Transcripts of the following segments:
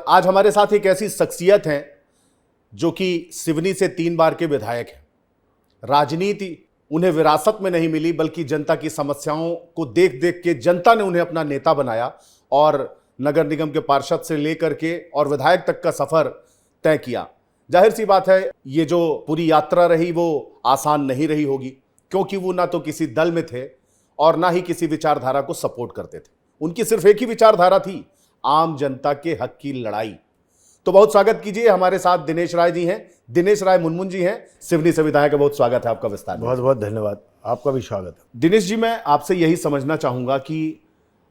आज हमारे साथ एक ऐसी शख्सियत हैं जो कि सिवनी से 3 बार के विधायक हैं। राजनीति उन्हें विरासत में नहीं मिली, बल्कि जनता की समस्याओं को देख देख के जनता ने उन्हें अपना नेता बनाया और नगर निगम के पार्षद से लेकर के और विधायक तक का सफर तय किया। जाहिर सी बात है, ये जो पूरी यात्रा रही वो आसान नहीं रही होगी, क्योंकि वो ना तो किसी दल में थे और ना ही किसी विचारधारा को सपोर्ट करते थे। उनकी सिर्फ एक ही विचारधारा थी, आम जनता के हक की लड़ाई। तो बहुत स्वागत कीजिए, हमारे साथ दिनेश राय जी हैं। दिनेश राय मुनमुन जी हैं, सिवनी से विधायक है। बहुत स्वागत है आपका विस्तार में। बहुत बहुत धन्यवाद, आपका भी स्वागत है। दिनेश जी, मैं आपसे यही समझना चाहूंगा कि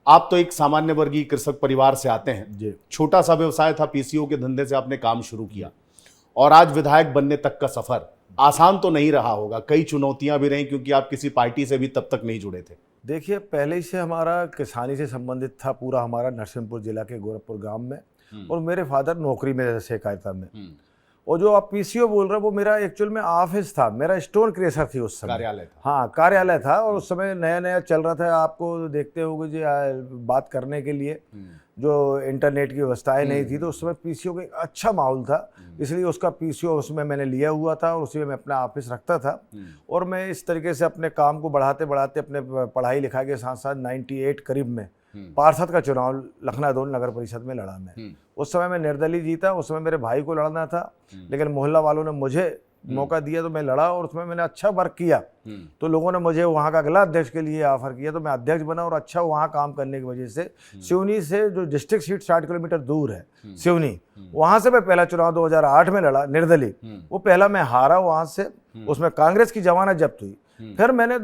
आप तो एक सामान्य वर्गीय कृषक परिवार से आते हैं जी। छोटा सा व्यवसाय था, पीसीओ के धंधे से आपने काम शुरू किया और आज विधायक बनने तक का सफर आसान तो नहीं रहा होगा। कई चुनौतियां भी रही, क्योंकि आप किसी पार्टी से भी तब तक नहीं जुड़े थे। देखिए, पहले ही से हमारा किसानी से संबंधित था पूरा हमारा नरसिंहपुर जिला के गोरखपुर गांव में, और मेरे फादर नौकरी में सहकारिता में। और जो आप पीसीओ बोल रहे हो वो मेरा एक्चुअल में ऑफिस था, मेरा स्टोन क्रेशर थी उस समय, कार्यालय था। हाँ, कार्यालय था। और उस समय नया नया चल रहा था, आपको देखते होगे जी, बात करने के लिए जो इंटरनेट की व्यवस्थाएं नहीं थी, तो उस समय पीसीओ का एक अच्छा माहौल था। इसलिए उसका पीसीओ उसमें मैंने लिया हुआ था और उसी में मैं अपना ऑफिस रखता था। और मैं इस तरीके से अपने काम को बढ़ाते बढ़ाते अपने पढ़ाई लिखाई के साथ साथ 98 करीब में पार्षद का चुनाव लखनादौल नगर परिषद में लड़ा मैं। उस समय मैं निर्दलीय जीता। उस समय मेरे भाई को लड़ना था, लेकिन मोहल्ला वालों ने मुझे मौका दिया तो मैं लड़ा, और उसमें मैंने अच्छा वर्क किया। तो लोगों ने मुझे वहाँ का अगला अध्यक्ष के लिए ऑफर किया, तो मैं अध्यक्ष बना। और अच्छा वहाँ काम करने की वजह से सिवनी से जो डिस्ट्रिक्ट सीट 60 किलोमीटर दूर है सिवनी, वहाँ से मैं पहला चुनाव 2008 में लड़ा निर्दलीय। वो पहला मैं हारा वहाँ से, उसमें कांग्रेस की जमानत जब्त हुई। फिर मैंने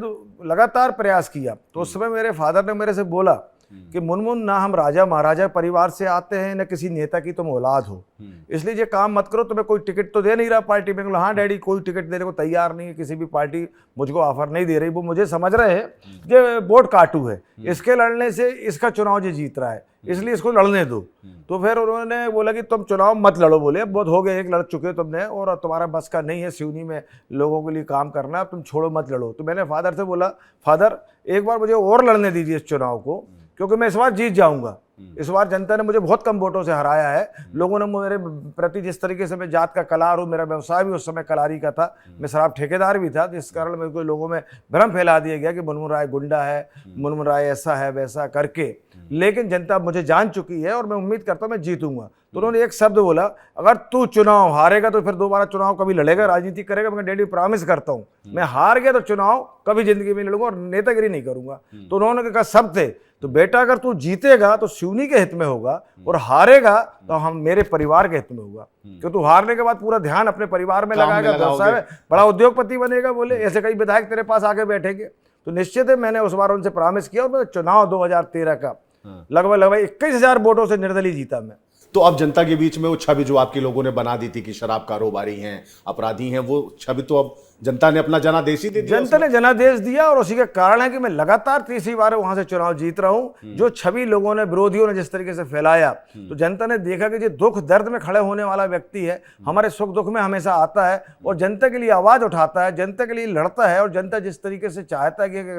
लगातार प्रयास किया। तो उस समय मेरे फादर ने मेरे से बोला कि मुनमुन, ना हम राजा महाराजा परिवार से आते हैं, न किसी नेता की तुम औलाद हो, इसलिए ये काम मत करो। तुम्हें कोई टिकट तो दे नहीं रहा पार्टी में। हाँ डैडी, कोई टिकट देने को तैयार नहीं है, किसी भी पार्टी मुझको ऑफर नहीं दे रही। वो मुझे समझ रहे हैं कि वोट काटू है, इसके लड़ने से इसका चुनाव जो जीत रहा है, इसलिए इसको लड़ने दो। तो फिर उन्होंने बोला कि तुम चुनाव मत लड़ो। बोले बहुत हो गए, एक लड़ चुके तुमने और तुम्हारा बस का नहीं है सिवनी में लोगों के लिए काम करना, तुम छोड़ो, मत लड़ो। तो मैंने फादर से बोला, फादर एक बार मुझे और लड़ने दीजिए इस चुनाव को, क्योंकि मैं इस बार जीत जाऊंगा। इस बार जनता ने मुझे बहुत कम वोटों से हराया है। लोगों ने मेरे प्रति जिस तरीके से मैं जात का कलार हूँ, मेरा व्यवसाय भी उस समय कलारी का था, मैं शराब ठेकेदार भी था, जिस कारण मेरे को लोगों में भ्रम फैला दिया गया कि मुनमुन राय गुंडा है, मुनमुन राय ऐसा है वैसा करके। लेकिन जनता मुझे जान चुकी है और मैं उम्मीद करता हूँ मैं जीतूंगा। तो उन्होंने एक शब्द बोला, अगर तू चुनाव हारेगा तो फिर दोबारा चुनाव कभी लड़ेगा, राजनीति करेगा? मैं डैडी प्रॉमिस करता हूँ, मैं हार गया तो चुनाव कभी जिंदगी में लड़ूंगा और नेतागिरी नहीं करूंगा। तो उन्होंने कहा सब थे, तो बेटा अगर तू जीतेगा तो सिवनी के हित में होगा और हारेगा तो हम मेरे परिवार के हित में होगा, क्योंकि तू हारने के बाद पूरा ध्यान अपने परिवार में लगाएगा, व्यवसाय में बड़ा उद्योगपति बनेगा। बोले ऐसे कई विधायक तेरे पास आके बैठेंगे। तो निश्चित है, मैंने उस बार उनसे प्रॉमिस किया और मैं चुनाव 2013 का लगभग 21,000 वोटों से निर्दलीय जीता मैं। तो अब जनता के बीच में वो छवि जो आपके लोगों ने बना दी थी कि शराब कारोबारी हैं, अपराधी हैं, वो छवि तो अब जनता ने अपना जनादेश ही दे दिया। जनता ने जनादेश दिया और उसी का कारण है कि मैं लगातार तीसरी बार वहां से चुनाव जीत रहा हूं। जो छवि लोगों ने, विरोधियों ने जिस तरीके से फैलाया, तो जनता ने देखा कि जो दुख दर्द में खड़े होने वाला व्यक्ति है, हमारे सुख दुख में हमेशा आता है और जनता के लिए आवाज उठाता है, जनता के लिए लड़ता है। और जनता जिस तरीके से चाहता है कि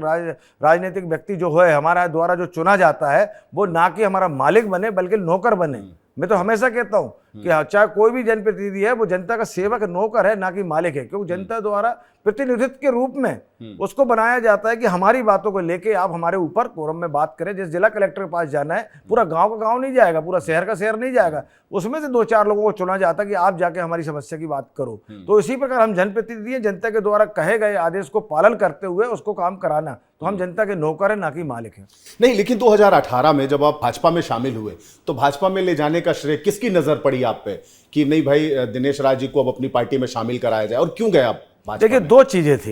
राजनीतिक व्यक्ति जो है हमारा द्वारा जो चुना जाता है, वो ना कि हमारा मालिक बने बल्कि नौकर बने। मैं तो हमेशा कहता हूं कि चाहे कोई भी जनप्रतिनिधि है, वो जनता का सेवक नौकर है, ना कि मालिक है। क्योंकि जनता द्वारा प्रतिनिधित्व के रूप में उसको बनाया जाता है कि हमारी बातों को लेके आप हमारे ऊपर कोरम में बात करें। जिस जिला कलेक्टर के पास जाना है, पूरा गांव का गांव नहीं जाएगा, पूरा शहर का शहर नहीं जाएगा, उसमें से 2-4 लोगों को चुना जाता है कि आप जाके हमारी समस्या की बात करो। तो इसी प्रकार हम जनप्रतिनिधि हैं, जनता के द्वारा कहे गए आदेश को पालन करते हुए उसको काम कराना। तो हम जनता के नौकर हैं, ना कि मालिक हैं। नहीं, लेकिन 2018 में जब आप भाजपा में शामिल हुए, तो भाजपा में ले जाने का श्रेय किसकी नजर पड़ी आप पे कि नहीं भाई दिनेश राय जी को अब अपनी पार्टी में शामिल कराया जाए, और क्यों गए आप? देखिए, 2 चीजें थी।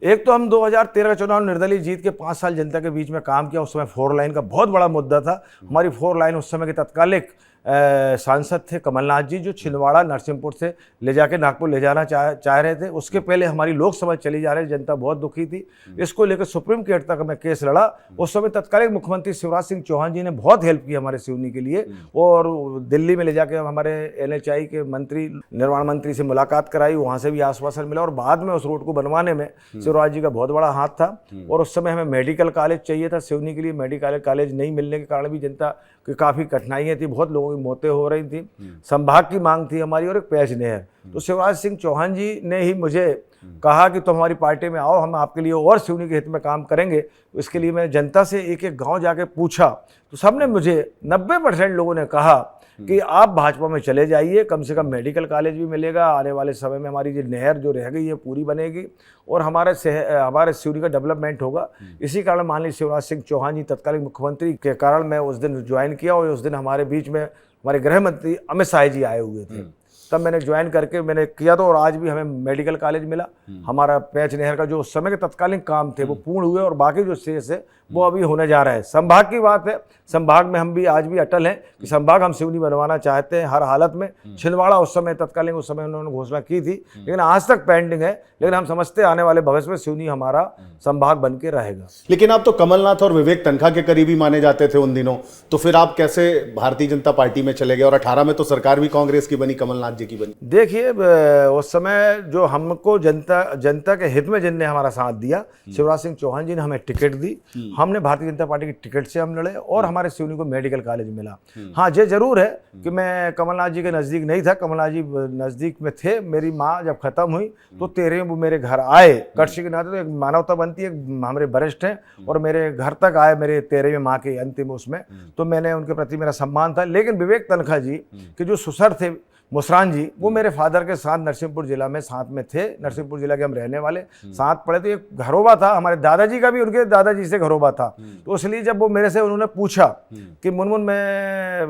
एक तो हम 2013 चुनाव निर्दलीय जीत के 5 साल जनता के बीच में काम किया। उस समय 4 लाइन का बहुत बड़ा मुद्दा था। हमारी 4 लाइन उस समय के तत्कालिक सांसद थे कमलनाथ जी, जो छिंदवाड़ा नरसिंहपुर से ले जाके नागपुर ले जाना चाह रहे थे। उसके पहले हमारी लोकसभा चली जा रही, जनता बहुत दुखी थी। इसको लेकर सुप्रीम कोर्ट तक मैं केस लड़ा। उस समय तत्कालिक मुख्यमंत्री शिवराज सिंह चौहान जी ने बहुत हेल्प की हमारे सिवनी के लिए, और दिल्ली में ले जाके हमारे NHI के मंत्री, निर्माण मंत्री से मुलाकात कराई, वहाँ से भी आश्वासन मिला। और बाद में उस रोड को बनवाने में शिवराज जी का बहुत बड़ा हाथ था। और उस समय हमें मेडिकल कॉलेज चाहिए था सिवनी के लिए, मेडिकल कॉलेज नहीं मिलने के कारण भी जनता कि काफ़ी कठिनाइयाँ थी, बहुत लोगों की मौतें हो रही थी, संभाग की मांग थी हमारी और एक पेच नहर। तो शिवराज सिंह चौहान जी ने ही मुझे कहा कि तुम हमारी पार्टी में आओ, हम आपके लिए और सिवनी के हित में काम करेंगे। इसके लिए मैंने जनता से एक एक गांव जाके पूछा, तो सबने मुझे 90% लोगों ने कहा कि आप भाजपा में चले जाइए, कम से कम मेडिकल कॉलेज भी मिलेगा, आने वाले समय में हमारी जो नहर जो रह गई है पूरी बनेगी और हमारे सिवनी का डेवलपमेंट होगा। इसी कारण माननीय शिवराज सिंह चौहान जी तत्कालीन मुख्यमंत्री के कारण मैं उस दिन ज्वाइन किया और उस दिन हमारे बीच में हमारे गृह मंत्री अमित शाह जी आए हुए थे। तब मैंने ज्वाइन करके मैंने किया तो, और आज भी हमें मेडिकल कॉलेज मिला। हमारा पेच नहर का जो उस समय के तत्कालीन काम थे वो पूर्ण हुए और बाकी जो शेष है वो अभी होने जा रहा है। संभाग की बात है, संभाग में हम भी आज भी अटल हैं कि संभाग हम सिवनी बनवाना चाहते हैं हर हालत में। छिंदवाड़ा उस समय तत्कालीन उस समय उन्होंने घोषणा की थी, लेकिन आज तक पेंडिंग है, लेकिन हम समझते हैं आने वाले भविष्य में सिवनी हमारा संभाग बन के रहेगा। लेकिन आप तो कमलनाथ और विवेक तनखा के करीबी माने जाते थे उन दिनों, तो फिर आप कैसे भारतीय जनता पार्टी में चले गए? और 18 में तो सरकार भी कांग्रेस की बनी, कमलनाथ जी की बनी। देखिए, उस समय जो हमको जनता के हित में जिनने हमारा साथ दिया, शिवराज सिंह चौहान जी ने हमें टिकट दी, हमने भारतीय जनता पार्टी की टिकट से हम लड़े और हमारे सिवनी को मेडिकल कॉलेज मिला। हाँ, ये जरूर है कि मैं कमलनाथ जी के नज़दीक नहीं था, कमलनाथ जी नज़दीक में थे। मेरी माँ जब खत्म हुई तो 13 वो मेरे घर आए, कटसी के नाते तो एक मानवता बनती है, हमारे वरिष्ठ हैं और मेरे घर तक आए मेरे 13वें माँ के अंतिम उसमें, तो मैंने उनके प्रति मेरा सम्मान था। लेकिन विवेक तनखा जी के जो सुसर थे मुसरान जी, वो मेरे फादर के साथ नरसिंहपुर जिला में साथ में थे। नरसिंहपुर जिला के हम रहने वाले, साथ पढ़े, तो एक घरोबा था हमारे दादाजी का भी उनके दादाजी से घरोबा था। तो इसलिए जब वो मेरे से उन्होंने पूछा कि मुनमुन मैं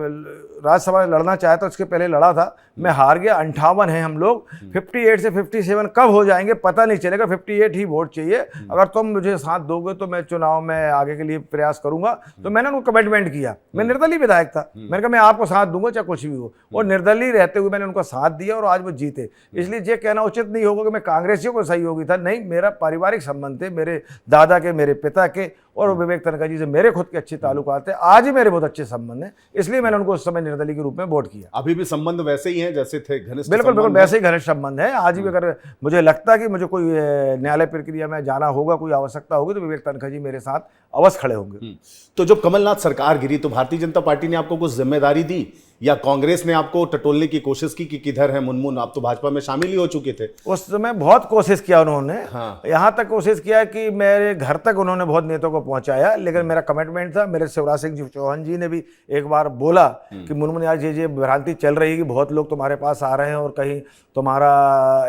राज्यसभा लड़ना चाहता, उसके पहले लड़ा था, मैं हार गया, 58 है हम लोग, 58 से 57 कब हो जाएंगे पता नहीं चलेगा, 58 ही वोट चाहिए, अगर तुम मुझे साथ दोगे तो मैं चुनाव में आगे के लिए प्रयास करूंगा। तो मैंने उनको कमिटमेंट किया, मैं निर्दलीय विधायक था, मैंने कहा मैं आपको साथ दूंगा चाहे कुछ भी हो, और निर्दलीय रहते हुए मैंने उनका साथ दिया और आज वो जीते। इसलिए ये कहना उचित नहीं होगा कि मैं कांग्रेसियों को सहयोगी था, नहीं, मेरा पारिवारिक संबंध थे, मेरे दादा के, मेरे पिता के और विवेक तनखा जी से मेरे खुद के अच्छे ताल्लुकात थे, आज ही मेरे बहुत अच्छे संबंध हैं, इसलिए मैंने उनको उस समय निर्दलीय के रूप में वोट किया। अभी भी संबंध वैसे ही हैं जैसे थे? घनिष्ठ बिल्कुल बिल्कुल वैसे ही घनिष्ठ संबंध है। आज भी अगर मुझे लगता है कि मुझे कोई न्यायालय प्रक्रिया में जाना होगा, कोई आवश्यकता होगी, तो विवेक तनखा जी मेरे साथ अवश्य खड़े होंगे। तो जब कमलनाथ सरकार गिरी तो भारतीय जनता पार्टी ने आपको कुछ जिम्मेदारी दी या कांग्रेस ने आपको टटोलने की कोशिश की कि किधर है मुनमुन? आप तो भाजपा में शामिल ही हो चुके थे उस समय। बहुत कोशिश किया उन्होंने, हाँ। यहाँ तक कोशिश किया कि मेरे घर तक उन्होंने बहुत नेताओं को पहुंचाया, लेकिन मेरा कमिटमेंट था। मेरे शिवराज सिंह चौहान जी ने भी एक बार बोला कि मुनमुन यार ये भ्रांति चल रही है कि बहुत लोग तुम्हारे पास आ रहे हैं और कहीं तुम्हारा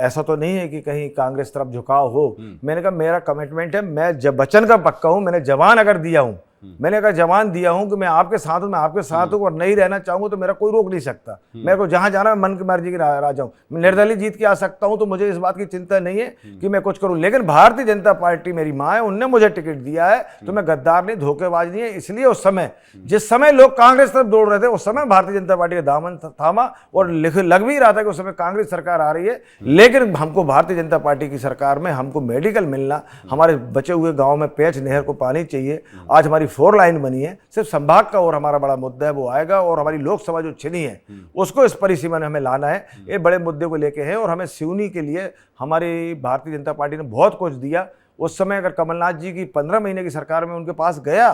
ऐसा तो नहीं है कि कहीं कांग्रेस तरफ झुकाव हो। मैंने कहा मेरा कमिटमेंट है, मैं जब वचन का पक्का हूँ, मैंने जवान अगर दिया हूँ, मैंने अगर जवान दिया हूं कि मैं आपके साथ हूं, मैं आपके साथ हूं, और नहीं रहना चाहूंगा तो मेरा कोई रोक नहीं सकता। मेरे को जहां जाना मैं मन की मर्जी की राजा हूं, मैं निर्दलीय जीत के आ सकता हूं, तो मुझे इस बात की चिंता नहीं है कि मैं कुछ करूं। लेकिन भारतीय जनता पार्टी मेरी मां है, उनने मुझे टिकट दिया है, तो मैं गद्दार नहीं, धोखेबाज नहीं है। इसलिए उस समय जिस समय लोग कांग्रेस तरफ दौड़ रहे थे, उस समय भारतीय जनता पार्टी का दामन थामा और लग भी रहा था कि उस समय कांग्रेस सरकार आ रही है। लेकिन हमको भारतीय जनता पार्टी की सरकार में हमको मेडिकल मिलना, हमारे बचे हुए गाँव में पेच नहर को पानी चाहिए। आज हमारी 4 लाइन बनी है, सिर्फ संभाग का और हमारा बड़ा मुद्दा है वो आएगा, और हमारी लोकसभा जो छिनी है उसको इस परिसीमा में हमें लाना है। ये बड़े मुद्दे को लेके है और हमें सिवनी के लिए हमारी भारतीय जनता पार्टी ने बहुत कुछ दिया। उस समय अगर कमलनाथ जी की 15 महीने की सरकार में उनके पास गया,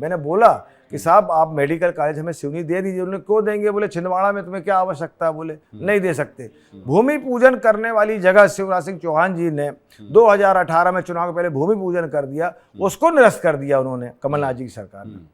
मैंने बोला कि साहब आप मेडिकल कॉलेज हमें सिवनी दे दीजिए। उन्होंने क्यों देंगे? बोले छिंदवाड़ा में तुम्हें क्या आवश्यकता है? बोले नहीं दे सकते। भूमि पूजन करने वाली जगह शिवराज सिंह चौहान जी ने 2018 में चुनाव के पहले भूमि पूजन कर दिया, उसको निरस्त कर दिया उन्होंने कमलनाथ जी की सरकार ने।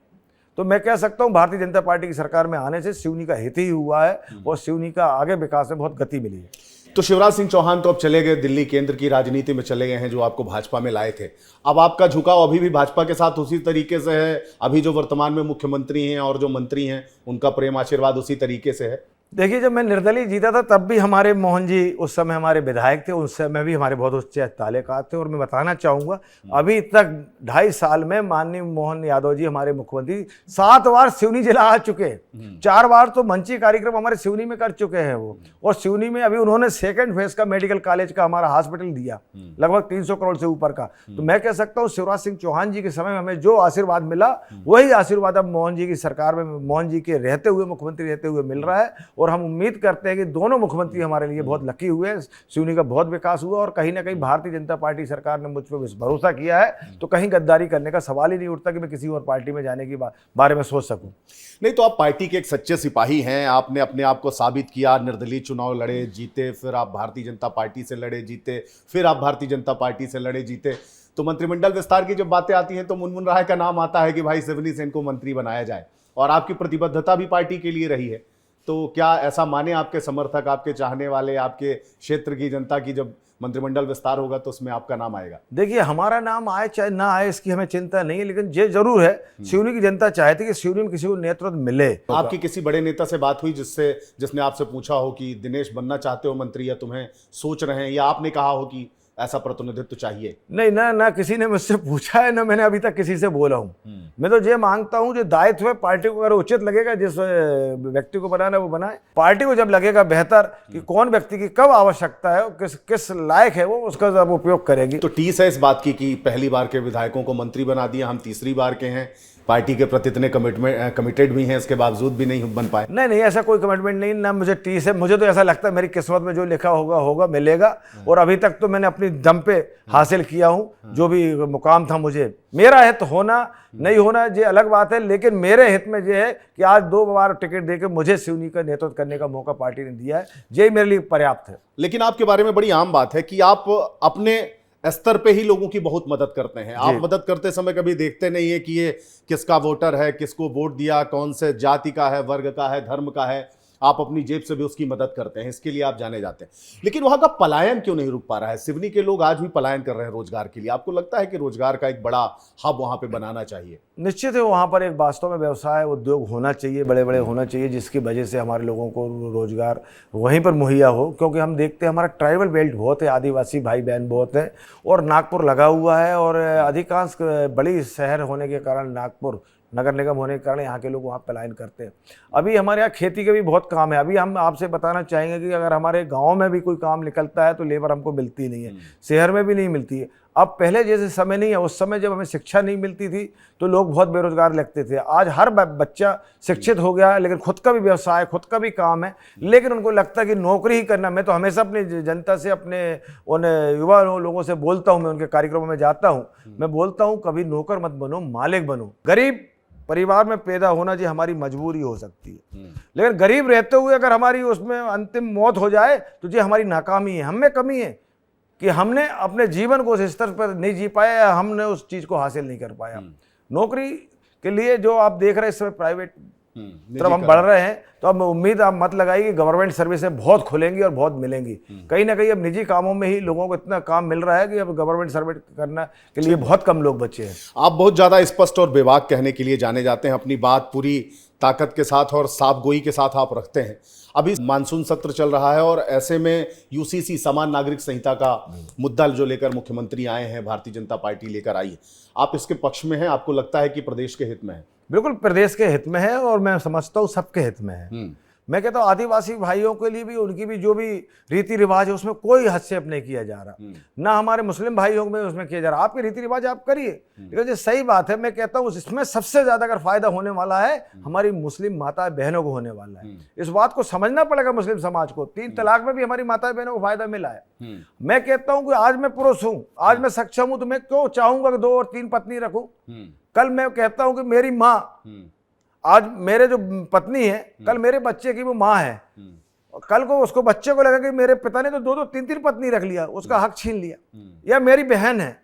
तो मैं कह सकता हूं भारतीय जनता पार्टी की सरकार में आने से सिवनी का हित ही हुआ है और सिवनी का आगे विकास में बहुत गति मिली है। तो शिवराज सिंह चौहान तो अब चले गए, दिल्ली केंद्र की राजनीति में चले गए हैं, जो आपको भाजपा में लाए थे। अब आपका झुकाव अभी भी भाजपा के साथ उसी तरीके से है? अभी जो वर्तमान में मुख्यमंत्री हैं और जो मंत्री हैं उनका प्रेम आशीर्वाद उसी तरीके से है? देखिए, जब मैं निर्दलीय जीता था तब भी हमारे मोहन जी उस समय हमारे विधायक थे, उस समय भी हमारे बहुत उच्च ताल्लुकात थे। और मैं बताना चाहूँगा अभी तक 2.5 साल में माननीय मोहन यादव जी हमारे मुख्यमंत्री 7 बार सिवनी जिला आ चुके, 4 बार तो मंची कार्यक्रम हमारे सिवनी में कर चुके हैं वो। और सिवनी में अभी उन्होंने 2nd फेज का मेडिकल कॉलेज का हमारा हॉस्पिटल दिया, लगभग 300 करोड़ से ऊपर का। तो मैं कह सकता हूँ शिवराज सिंह चौहान जी के समय में हमें जो आशीर्वाद मिला वही आशीर्वाद अब मोहन जी की सरकार में, मोहन जी के रहते हुए, मुख्यमंत्री रहते हुए मिल रहा है। और हम उम्मीद करते हैं कि दोनों मुख्यमंत्री हमारे लिए बहुत लकी हुए हैं। सिवनी का बहुत विकास हुआ और कहीं ना कहीं भारतीय जनता पार्टी सरकार ने मुझ पर भरोसा किया है, तो कहीं गद्दारी करने का सवाल ही नहीं उठता कि मैं किसी और पार्टी में जाने की बारे में सोच सकूं। नहीं तो आप पार्टी के एक सच्चे सिपाही हैं, आपने अपने आप को साबित किया, निर्दलीय चुनाव लड़े जीते, फिर आप भारतीय जनता पार्टी से लड़े जीते, फिर आप भारतीय जनता पार्टी से लड़े जीते। तो मंत्रिमंडल विस्तार की जब बातें आती हैं तो मुनमुन राय का नाम आता है कि भाई सिवनी से इनको मंत्री बनाया जाए, और आपकी प्रतिबद्धता भी पार्टी के लिए रही है। तो क्या ऐसा माने आपके समर्थक, आपके चाहने वाले, आपके क्षेत्र की जनता की जब मंत्रिमंडल विस्तार होगा तो उसमें आपका नाम आएगा? देखिए, हमारा नाम आए चाहे ना आए इसकी हमें चिंता नहीं है, लेकिन ये जरूर है सिवनी की जनता चाहती है कि सिवनी में किसी को नेतृत्व मिले। आपकी किसी बड़े नेता से बात हुई जिसने आपसे पूछा हो कि दिनेश बनना चाहते हो मंत्री, या तुम्हें सोच रहे हैं, या आपने कहा हो कि ऐसा प्रतिनिधित्व चाहिए? नहीं, ना किसी ने मुझसे पूछा है, ना मैंने अभी तक किसी से बोला हूँ। मैं तो ये मांगता हूँ जो दायित्व है पार्टी को अगर उचित लगेगा, जिस व्यक्ति को बनाना वो बनाए। पार्टी को जब लगेगा बेहतर कि कौन व्यक्ति की कब आवश्यकता है, किस लायक है वो, उसका जब उपयोग करेगी। तो टीस है इस बात की कि पहली बार के विधायकों को मंत्री बना दिया, हम तीसरी बार के हैं, पार्टी के प्रति इतने कमिटेड भी हैं, इसके बावजूद भी नहीं बन पाए? नहीं, ऐसा कोई कमिटमेंट नहीं, ना मुझे टीस है। मुझे तो ऐसा लगता है मेरी किस्मत में जो लिखा होगा मिलेगा, और अभी तक तो मैंने अपनी दम पे हासिल किया हूँ जो भी मुकाम था मुझे। मेरा हित होना नहीं होना ये अलग बात है, लेकिन मेरे हित में ये है कि आज 2 बार टिकट देकर मुझे सिवनी का नेतृत्व करने का मौका पार्टी ने दिया है, यही मेरे लिए पर्याप्त है। लेकिन आपके बारे में बड़ी आम बात है कि आप अपने स्तर पे ही लोगों की बहुत मदद करते हैं। आप मदद करते समय कभी देखते नहीं है कि ये किसका वोटर है, किसको वोट दिया, कौन से जाति का है, वर्ग का है, धर्म का है। आप अपनी जेब से भी उसकी मदद करते हैं, इसके लिए आप जाने जाते हैं। लेकिन वहां का पलायन क्यों नहीं रुक पा रहा है? सिवनी के लोग आज भी पलायन कर रहे हैं रोजगार के लिए। आपको लगता है कि रोजगार का एक बड़ा हब वहां पे बनाना चाहिए? निश्चित है, वहाँ पर एक वास्तव में व्यवसाय उद्योग होना चाहिए, बड़े बड़े होना चाहिए, जिसकी वजह से हमारे लोगों को रोजगार वहीं पर मुहैया हो। क्योंकि हम देखते हैं हमारा ट्राइबल बेल्ट बहुत है, आदिवासी भाई बहन बहुत हैं, और नागपुर लगा हुआ है, और अधिकांश बड़ी शहर होने के कारण, नागपुर नगर निगम होने के कारण यहाँ के लोग वहाँ पलायन करते हैं। अभी हमारे यहाँ खेती के भी बहुत काम है। अभी हम आपसे बताना चाहेंगे कि अगर हमारे गांव में भी कोई काम निकलता है तो लेबर हमको मिलती नहीं है, शहर में भी नहीं मिलती है। अब पहले जैसे समय नहीं है, उस समय जब हमें शिक्षा नहीं मिलती थी तो लोग बहुत बेरोजगार लगते थे। आज हर बच्चा शिक्षित हो गया है, लेकिन खुद का भी व्यवसाय, खुद का भी काम है, लेकिन उनको लगता है कि नौकरी ही करना। मैं तो हमेशा अपनी जनता से, अपने उन युवा लोगों से बोलता हूँ, मैं उनके कार्यक्रमों में जाता हूँ, मैं बोलता हूँ कभी नौकर मत बनो, मालिक बनो। गरीब परिवार में पैदा होना जी हमारी मजबूरी हो सकती है, लेकिन गरीब रहते हुए अगर हमारी उसमें अंतिम मौत हो जाए तो जी हमारी नाकामी है। हम में कमी है कि हमने अपने जीवन को उस स्तर पर नहीं जी पाया, या हमने उस चीज़ को हासिल नहीं कर पाया। नौकरी के लिए जो आप देख रहे हैं इस समय प्राइवेट तरफ हम बढ़ रहे हैं, तो अब उम्मीद आप मत लगाइए कि गवर्नमेंट सर्विसें बहुत खुलेंगी और बहुत मिलेंगी। कहीं ना कहीं अब निजी कामों में ही लोगों को इतना काम मिल रहा है कि अब गवर्नमेंट सर्विस करना के लिए बहुत कम लोग बचे हैं। आप बहुत ज़्यादा स्पष्ट और बेबाक कहने के लिए जाने जाते हैं, अपनी बात पूरी ताकत के साथ और साफ गोई के साथ आप रखते हैं। अभी मानसून सत्र चल रहा है, और ऐसे में यूसीसी समान नागरिक संहिता का मुद्दा जो लेकर मुख्यमंत्री आए हैं, भारतीय जनता पार्टी लेकर आई है, आप इसके पक्ष में हैं? आपको लगता है कि प्रदेश के हित में है? बिल्कुल प्रदेश के हित में है, और मैं समझता हूँ सबके हित में है। मैं कहता हूँ आदिवासी भाइयों के लिए भी, उनकी भी जो भी रीति रिवाज है उसमें कोई हस्तक्षेप नहीं किया जा रहा, ना हमारे मुस्लिम भाइयों में उसमें किया जा रहा। आपके रीति रिवाज आप करिए, लेकिन ये सही बात है। मैं कहता हूँ इसमें सबसे ज्यादा अगर फायदा होने वाला है हमारी मुस्लिम माता बहनों को होने वाला है। इस बात को समझना पड़ेगा मुस्लिम समाज को। 3 तलाक में भी हमारी माता बहनों को फायदा मिला है। मैं कहता हूँ कि आज मैं पुरुष हूँ, आज मैं सक्षम हूँ, तो मैं क्यों चाहूंगा कि 2 और 3 पत्नी रखूं? कल मैं कहता हूं कि मेरी माँ, आज मेरे जो पत्नी है, कल मेरे बच्चे की वो माँ है, कल को उसको बच्चे को लगा कि मेरे पिता ने तो 2-2 3-3 पत्नी रख लिया, उसका हक छीन लिया। या मेरी बहन है,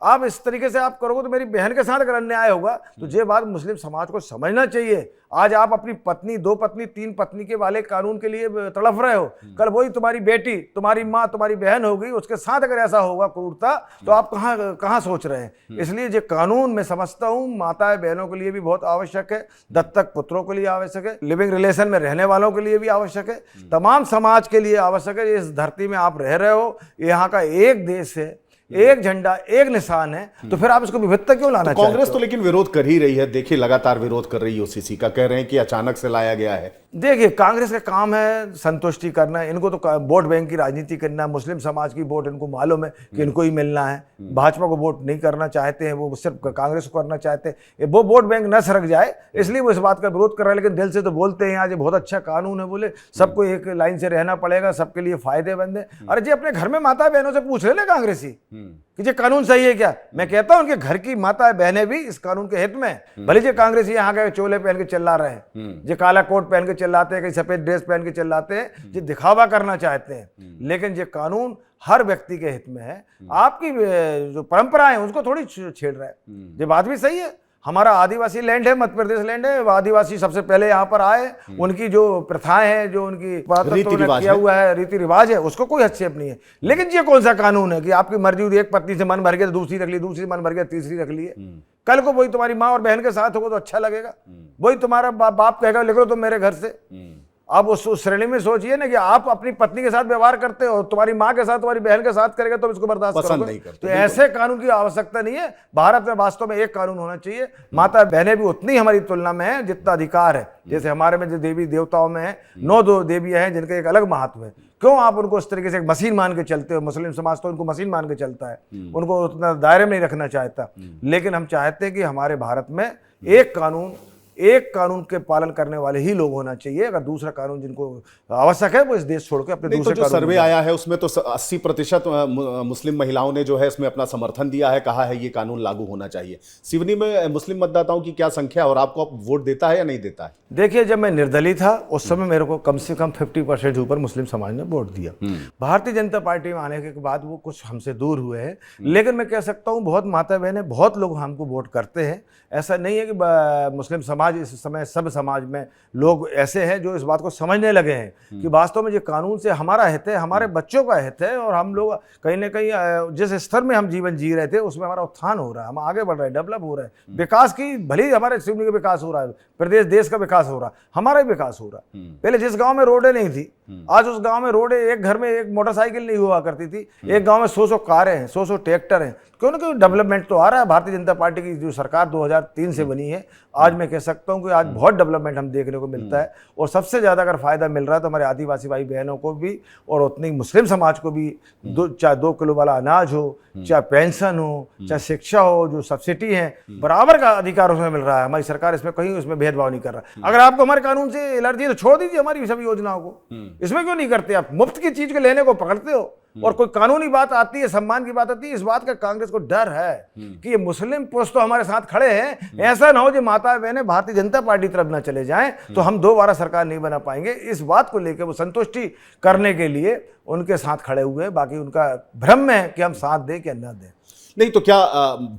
आप इस तरीके से आप करोगे तो मेरी बहन के साथ अगर अन्याय होगा, तो ये बात मुस्लिम समाज को समझना चाहिए। आज आप अपनी पत्नी, 2 पत्नी, 3 पत्नी के वाले कानून के लिए तड़फ रहे हो, कल वही तुम्हारी बेटी, तुम्हारी माँ, तुम्हारी बहन होगी, उसके साथ अगर ऐसा होगा क्रूरता, तो आप कहाँ सोच रहे हैं? इसलिए ये कानून मैं समझता हूँ माता बहनों के लिए भी बहुत आवश्यक है, दत्तक पुत्रों के लिए आवश्यक है, लिविंग रिलेशन में रहने वालों के लिए भी आवश्यक है, तमाम समाज के लिए आवश्यक है। इस धरती में आप रह रहे हो, यहाँ का एक देश है, एक झंडा, एक निशान है, तो फिर आप इसको विविधता क्यों लाना चाहते हो? कांग्रेस तो लेकिन विरोध कर ही रही है, देखिए लगातार विरोध कर रही है ओसीसी का, कह रहे हैं कि अचानक से लाया गया है। देखिए, कांग्रेस का काम है संतुष्टि करना, इनको तो वोट बैंक की राजनीति करना, मुस्लिम समाज की वोट इनको मालूम है कि इनको ही मिलना है। भाजपा को वोट नहीं करना चाहते हैं, वो सिर्फ कांग्रेस को करना चाहते हैं, वो वोट बैंक न सरक जाए, इसलिए वो इस बात का विरोध कर रहा है। लेकिन दिल से तो बोलते हैं आज ये बहुत अच्छा कानून है, बोले सबको एक लाइन से रहना पड़ेगा, सबके लिए फायदेमंद है। अरे जी, अपने घर में माता बहनों से पूछ ले कांग्रेसी कि ये कानून सही है क्या? मैं कहता हूं उनके घर की माता बहनें भी इस कानून के हित में हैं। भले जो कांग्रेसी यहाँ के चोले पहन के चिल्ला रहे हैं, जो काला कोट पहन के चिल्लाते हैं, कहीं सफेद ड्रेस पहन के चिल्लाते हैं, जो दिखावा करना चाहते हैं, लेकिन ये कानून हर व्यक्ति के हित में है। आपकी जो परंपराएं हैं उसको थोड़ी छेड़ रहा है। ये बात भी सही है, हमारा आदिवासी लैंड है, मध्य प्रदेश लैंड है, आदिवासी सबसे पहले यहाँ पर आए, उनकी जो प्रथाएं हैं, जो उनकी किया हुआ है, रीति रिवाज है, उसको कोई हस्तक्षेप नहीं है। लेकिन ये कौन सा कानून है कि आपकी मर्जी हुई, एक पत्नी से मन भर गया तो दूसरी रख ली, दूसरी मन भर गया तीसरी रख ली है। कल को वही तुम्हारी माँ और बहन के साथ होगा तो अच्छा लगेगा, वही तुम्हारा बाप कहेगा लिख लो तुम मेरे घर से। अब उस श्रेणी में सोचिए ना कि आप अपनी पत्नी के साथ व्यवहार करते हो, तुम्हारी माँ के साथ, तुम्हारी बहन के साथ करेगा तो इसको बर्दाश्त करोगे? तो ऐसे कानून की आवश्यकता नहीं है। भारत में वास्तव में एक कानून होना चाहिए। माता बहनें भी उतनी हमारी तुलना में है जितना अधिकार है। जैसे हमारे में जो देवी देवताओं में है 9 देवियां हैं जिनका एक अलग महत्व है, क्यों आप उनको उस तरीके से एक मशीन मान के चलते हो? मुस्लिम समाज तो उनको मशीन मान के चलता है, उनको उतना दायरे में नहीं रखना चाहता। लेकिन हम चाहते हैं कि हमारे भारत में एक कानून के पालन करने वाले ही लोग होना चाहिए। अगर दूसरा कानून जिनको आवश्यक है वो इस देश छोड़ के अपने दूसरे जो सर्वे आया है उसमें तो 80% मुस्लिम महिलाओं ने जो है इसमें अपना समर्थन दिया है, कहा है ये कानून लागू होना चाहिए। सिवनी में मुस्लिम मतदाताओं की क्या संख्या और आपको आप वोट देता है या नहीं देता है? देखिए, जब मैं निर्दलीय था उस समय मेरे को कम से कम 50% से ऊपर मुस्लिम समाज ने वोट दिया। भारतीय जनता पार्टी में आने के बाद वो कुछ हमसे दूर हुए हैं, लेकिन मैं कह सकता हूँ बहुत माता बहनें, बहुत लोग हमको वोट करते हैं। ऐसा नहीं है कि मुस्लिम समाज, इस समय सब समाज में लोग ऐसे हैं जो इस बात को समझने लगे हैं कि वास्तव में ये कानून से हमारा हित है, हमारे बच्चों का हित है, और हम लोग कहीं ना कहीं जिस स्तर में हम जीवन जी रहे थे उसमें हमारा उत्थान हो रहा है, हम आगे बढ़ रहे हैं, डेवलप हो रहे हैं, विकास की, भले ही हमारे सिवनी का विकास हो रहा है, प्रदेश देश का विकास हो रहा है, हमारा भी विकास हो रहा है। पहले जिस गांव में रोडें नहीं थी, आज उस गांव में रोडें, एक घर में एक मोटरसाइकिल नहीं हुआ करती थी, एक गांव में 100 कारें हैं, 100 ट्रैक्टर हैं। क्यों ना, क्यों डेवलपमेंट तो आ रहा है। भारतीय जनता पार्टी की जो सरकार 2003 से बनी है, आज मैं कह सकता हूं कि आज बहुत डेवलपमेंट हम देखने को मिलता है। और सबसे ज्यादा अगर फायदा मिल रहा है तो हमारे आदिवासी भाई बहनों को भी, और उतनी मुस्लिम समाज को भी। चाहे 2 किलो वाला अनाज हो, चाहे पेंशन हो, चाहे शिक्षा हो, जो सब्सिडी है, बराबर का अधिकार उसमें मिल रहा है। हमारी सरकार इसमें कहीं उसमें भेदभाव नहीं कर रहा। अगर आपको हमारे कानून से एलर्जी है तो छोड़ दीजिए हमारी सभी योजनाओं को, इसमें क्यों नहीं करते? आप मुफ्त की चीज को लेने को पकड़ते हो, और कोई कानूनी बात आती है, सम्मान की बात आती है, इस बात का कांग्रेस को डर है कि ये मुस्लिम पुरुष तो हमारे साथ खड़े हैं, ऐसा ना हो जो माता बहनें भारतीय जनता पार्टी तरफ ना चले जाएं तो हम दोबारा सरकार नहीं बना पाएंगे। इस बात को लेकर वो संतुष्टि करने के लिए उनके साथ खड़े हुए। बाकी उनका भ्रम है कि हम साथ दें कि ना दें। नहीं तो क्या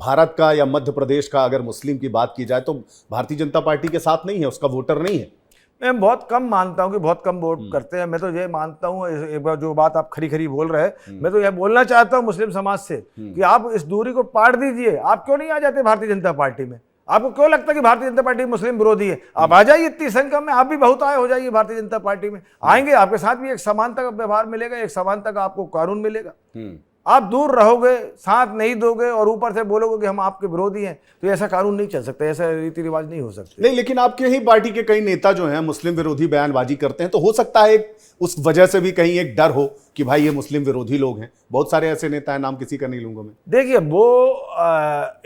भारत का या मध्य प्रदेश का अगर मुस्लिम की बात की जाए तो भारतीय जनता पार्टी के साथ नहीं है, उसका वोटर नहीं है? मैं बहुत कम मानता हूं कि बहुत कम वोट करते हैं। मैं तो ये मानता हूं, एक बार जो बात आप खरी खरी बोल रहे हैं, मैं तो यह बोलना चाहता हूं मुस्लिम समाज से कि आप इस दूरी को पाट दीजिए। आप क्यों नहीं आ जाते भारतीय जनता पार्टी में? आपको क्यों लगता है कि भारतीय जनता पार्टी मुस्लिम विरोधी है? आप आ जाइए, इतनी संख्या में आप भी बहुत आए हो जाइए भारतीय जनता पार्टी में। आएंगे, आपके साथ भी एक समानता का व्यवहार मिलेगा, एक समानता का आपको कानून मिलेगा। आप दूर रहोगे, साथ नहीं दोगे और ऊपर से बोलोगे कि हम आपके विरोधी हैं, तो ऐसा कानून नहीं चल सकता, ऐसा रीति रिवाज नहीं हो सकते। नहीं, लेकिन आपके ही पार्टी के कई नेता जो हैं मुस्लिम विरोधी बयानबाजी करते हैं, तो हो सकता है उस वजह से भी कहीं एक डर हो कि भाई ये मुस्लिम विरोधी लोग हैं। बहुत सारे ऐसे नेता हैं, नाम किसी का नहीं लूंगा मैं। देखिए, वो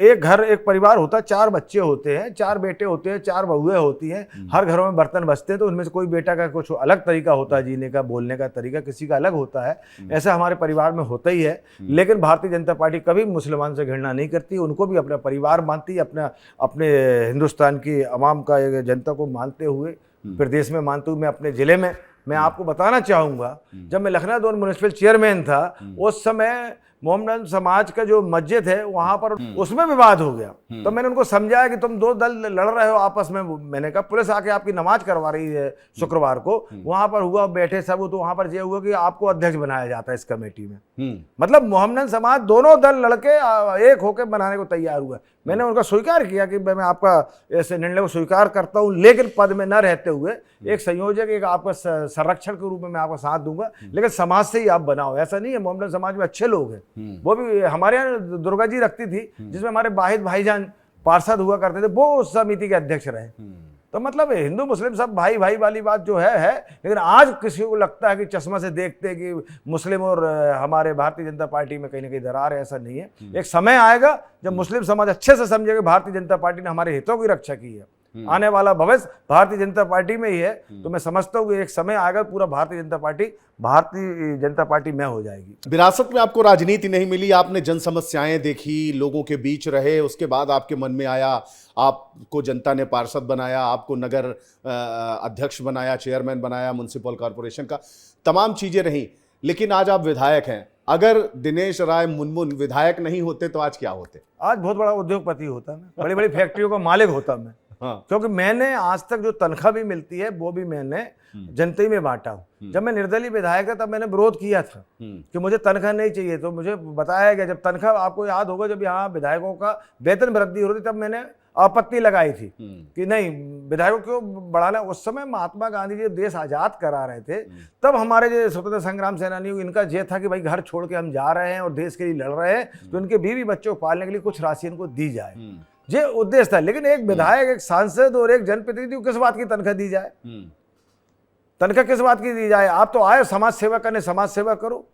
एक घर, एक परिवार होता है, 4 बच्चे होते हैं, 4 बेटे होते हैं, 4 बहुएं होती हैं, हर घरों में बर्तन बचते हैं, तो उनमें से कोई बेटा का कुछ अलग तरीका होता है, जीने का, बोलने का तरीका किसी का अलग होता है। ऐसा हमारे परिवार में होता ही है। लेकिन भारतीय जनता पार्टी कभी मुसलमान से घृणा नहीं करती, उनको भी अपना परिवार मानती है, अपने हिंदुस्तान की आवाम का, जनता को मानते हुए, प्रदेश में मानते हुए। मैं अपने जिले में, मैं आपको बताना चाहूँगा, जब मैं लखनऊ जोन म्युनिसिपल चेयरमैन था, उस समय मोहम्मदन समाज का जो मस्जिद है वहां पर उसमें विवाद हो गया। तो मैंने उनको समझाया कि तुम 2 दल लड़ रहे हो आपस में। मैंने कहा पुलिस आके आपकी नमाज करवा रही है शुक्रवार को, वहां पर हुआ, बैठे सब, तो वहां पर यह हुआ कि आपको अध्यक्ष बनाया जाता है इस कमेटी में। मतलब मोहम्मदन समाज दोनों दल लड़के एक होकर बनाने को तैयार हुआ। मैंने उनका स्वीकार किया कि मैं आपका ऐसे निर्णय को स्वीकार करता हूं, लेकिन पद में न रहते हुए एक संयोजक, एक आपका संरक्षण के रूप में मैं आपका साथ दूंगा, लेकिन समाज से ही आप बनाओ। ऐसा नहीं है, मोहम्मदन समाज में अच्छे लोग हैं, वो भी हमारे यहाँ दुर्गा जी रखती थी, जिसमें हमारे वाहिद भाईजान पार्षद हुआ करते थे, वो उस समिति के अध्यक्ष रहे। तो मतलब हिंदू मुस्लिम सब भाई भाई वाली बात जो है, लेकिन आज किसी को लगता है कि चश्मा से देखते हैं कि मुस्लिम और हमारे भारतीय जनता पार्टी में कहीं ना कहीं दरार है। ऐसा नहीं है। एक समय आएगा जब मुस्लिम समाज अच्छे से समझेगा भारतीय जनता पार्टी ने हमारे हितों की रक्षा की है। आने वाला भविष्य भारतीय जनता पार्टी में ही है। तो मैं समझता हूँ कि एक समय आएगा पूरा भारतीय जनता पार्टी में हो जाएगी। विरासत में आपको राजनीति नहीं मिली, आपने जन समस्याएं देखी, लोगों के बीच रहे, उसके बाद आपके मन में आया, आपको जनता ने पार्षद बनाया, आपको नगर अध्यक्ष बनाया, चेयरमैन बनाया म्युनिसिपल कॉरपोरेशन का, तमाम चीजें रहीं, लेकिन आज आप विधायक हैं। अगर दिनेश राय मुनमुन विधायक नहीं होते तो आज क्या होते? आज बहुत बड़ा उद्योगपति होता मैं, बड़ी बड़ी फैक्ट्रियों का मालिक होता मैं। हाँ। क्योंकि मैंने आज तक जो तनख्वाह भी मिलती है वो भी मैंने जनता ही में बांटा हूँ। जब मैं निर्दलीय विधायक था तब मैंने विरोध किया था कि मुझे तनख्वाह नहीं चाहिए, तो मुझे बताया गया, जब तनख्वाह, आपको याद होगा जब यहाँ विधायकों का वेतन वृद्धि हो रही थी तब मैंने आपत्ति लगाई थी कि नहीं, विधायकों क्यों बढ़ाना। उस समय महात्मा गांधी जी देश आजाद करा रहे थे, तब हमारे जो स्वतंत्रता संग्राम सेनानी, इनका ये था कि भाई घर छोड़ के हम जा रहे हैं और देश के लिए लड़ रहे हैं, तो इनके बीवी बच्चों को पालने के लिए कुछ राशि इनको दी जाए, ये उद्देश्य था। लेकिन एक विधायक, एक सांसद और एक जनप्रतिनिधि को किस बात की तनख्वाह दी जाए? तनख्वाह किस बात की दी जाए? आप तो आए समाज सेवा करने, समाज सेवा करो।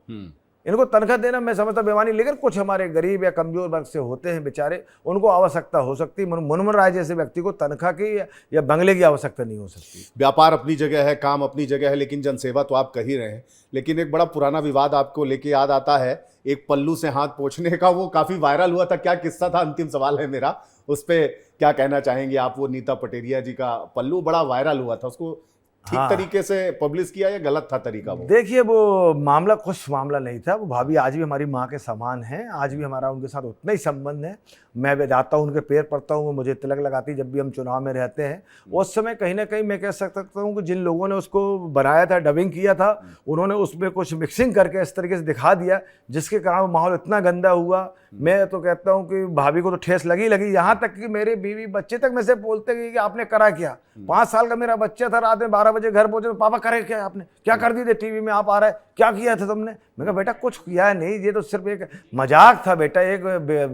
इनको तनख्वाह देना मैं समझता बेईमानी। लेकिन कुछ हमारे गरीब या कमजोर वर्ग से होते हैं बेचारे, उनको आवश्यकता हो सकती है। मुनमुन राय जैसे व्यक्ति को तनख्वाह की या बंगले की आवश्यकता नहीं हो सकती। व्यापार अपनी जगह है, काम अपनी जगह है, लेकिन जनसेवा तो आप कर ही रहे हैं। लेकिन एक बड़ा पुराना विवाद आपको लेके याद आता है, एक पल्लू से हाथ पोंछने का, वो काफी वायरल हुआ था। क्या किस्सा था? अंतिम सवाल है मेरा, उस पर क्या कहना चाहेंगे आप? वो नीता पटेरिया जी का पल्लू बड़ा वायरल हुआ था, उसको ठीक तरीके से पब्लिश किया या गलत था तरीका? वो देखिए, वो मामला खुश मामला नहीं था। वो भाभी आज भी हमारी माँ के समान है, आज भी हमारा उनके साथ उतना ही संबंध है। मैं जाता हूँ, उनके पैर पड़ता हूँ, वो मुझे तिलक लगाती जब भी हम चुनाव में रहते हैं। उस समय कहीं ना कहीं मैं कह सकता हूँ कि जिन लोगों ने उसको बनाया था, डबिंग किया था, उन्होंने उसमें कुछ मिक्सिंग करके इस तरीके से दिखा दिया, जिसके कारण माहौल इतना गंदा हुआ। मैं तो कहता हूँ कि भाभी को तो ठेस लगी, यहाँ तक कि मेरे बीवी बच्चे तक में से बोलते कि आपने करा क्या? 5 साल का मेरा बच्चा था, रात में 12 बजे घर पहुंचे, पापा करे क्या आपने? क्या कर दी थे? टीवी में आप आ रहा है, क्या किया था तुमने? मैं कहा बेटा कुछ किया नहीं, ये तो सिर्फ एक मजाक था बेटा, एक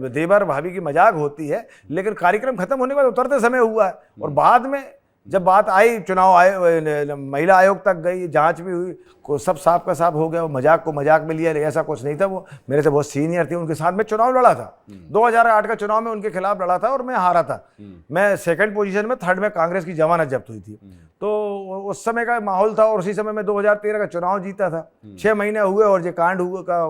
देवर भाभी की मजाक होती है। लेकिन कार्यक्रम खत्म होने के बाद उतरते समय हुआ है। और बाद में जब बात आई, चुनाव महिला आयोग तक गई, जांच भी हुई, सब साफ का साफ हो गया। वो मजाक को मजाक में लिया, ऐसा कुछ नहीं था। वो मेरे से बहुत सीनियर थी, उनके साथ में चुनाव लड़ा था। 2008 का चुनाव में उनके खिलाफ लड़ा था और मैं हारा था। मैं 2nd पोजीशन में, 3rd में कांग्रेस की जमानत जब्त हुई थी। तो उस समय का माहौल था। और उसी समय में 2013 का चुनाव जीता था। 6 महीने हुए और ये कांड हुआ का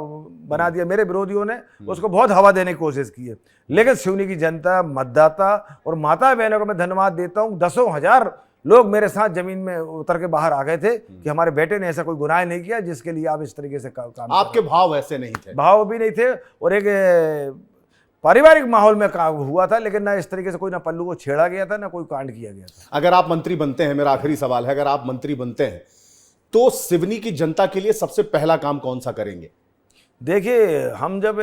बना दिया। मेरे विरोधियों ने उसको बहुत हवा देने की कोशिश की है। लेकिन सिवनी की जनता, मतदाता और माता बहनों को मैं धन्यवाद देता हूँ। 10,000 लोग मेरे साथ जमीन में उतर के बाहर आ गए थे कि हमारे बेटे ने ऐसा कोई गुनाह नहीं किया जिसके लिए आप इस तरीके से काम। आपके भाव ऐसे नहीं थे? भाव भी नहीं थे। और एक पारिवारिक माहौल में हुआ था, लेकिन ना इस तरीके से कोई, ना पल्लू को छेड़ा गया था, ना कोई कांड किया गया था। अगर आप मंत्री बनते हैं, मेरा आखिरी सवाल है, अगर आप मंत्री बनते हैं तो सिवनी की जनता के लिए सबसे पहला काम कौन सा करेंगे? देखिए, हम जब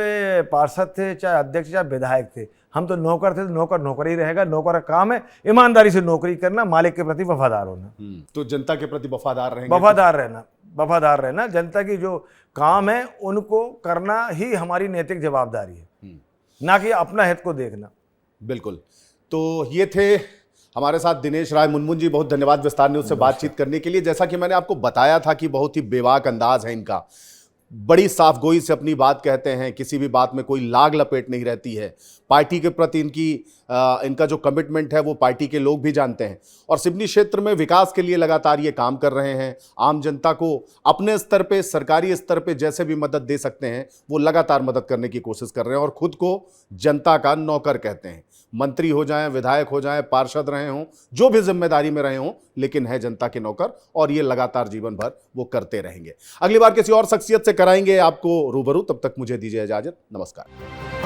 पार्षद थे, चाहे अध्यक्ष, चाहे विधायक थे, हम तो नौकर थे, तो नौकर नौकर ही रहेगा। नौकर का काम है ईमानदारी से नौकरी करना, मालिक के प्रति वफादार होना। तो जनता के प्रति वफादार रहेंगे? वफादार रहना। जनता की जो काम है उनको करना ही हमारी नैतिक जवाबदारी है, ना कि अपना हित को देखना। बिल्कुल। तो ये थे हमारे साथ दिनेश राय मुनमुन जी। बहुत धन्यवाद विस्तार न्यूज़ से बातचीत करने के लिए। जैसा कि मैंने आपको बताया था कि बहुत ही बेबाक अंदाज है इनका, बड़ी साफगोई से अपनी बात कहते हैं, किसी भी बात में कोई लाग लपेट नहीं रहती है। पार्टी के प्रति इनका जो कमिटमेंट है वो पार्टी के लोग भी जानते हैं। और सिवनी क्षेत्र में विकास के लिए लगातार ये काम कर रहे हैं। आम जनता को अपने स्तर पे, सरकारी स्तर पे जैसे भी मदद दे सकते हैं वो लगातार मदद करने की कोशिश कर रहे हैं। और खुद को जनता का नौकर कहते हैं। मंत्री हो जाएं, विधायक हो जाएं, पार्षद रहे हों, जो भी जिम्मेदारी में रहे हों, लेकिन है जनता के नौकर। और ये लगातार जीवन भर वो करते रहेंगे। अगली बार किसी और शख्सियत से कराएंगे आपको रूबरू। तब तक मुझे दीजिए इजाजत। नमस्कार।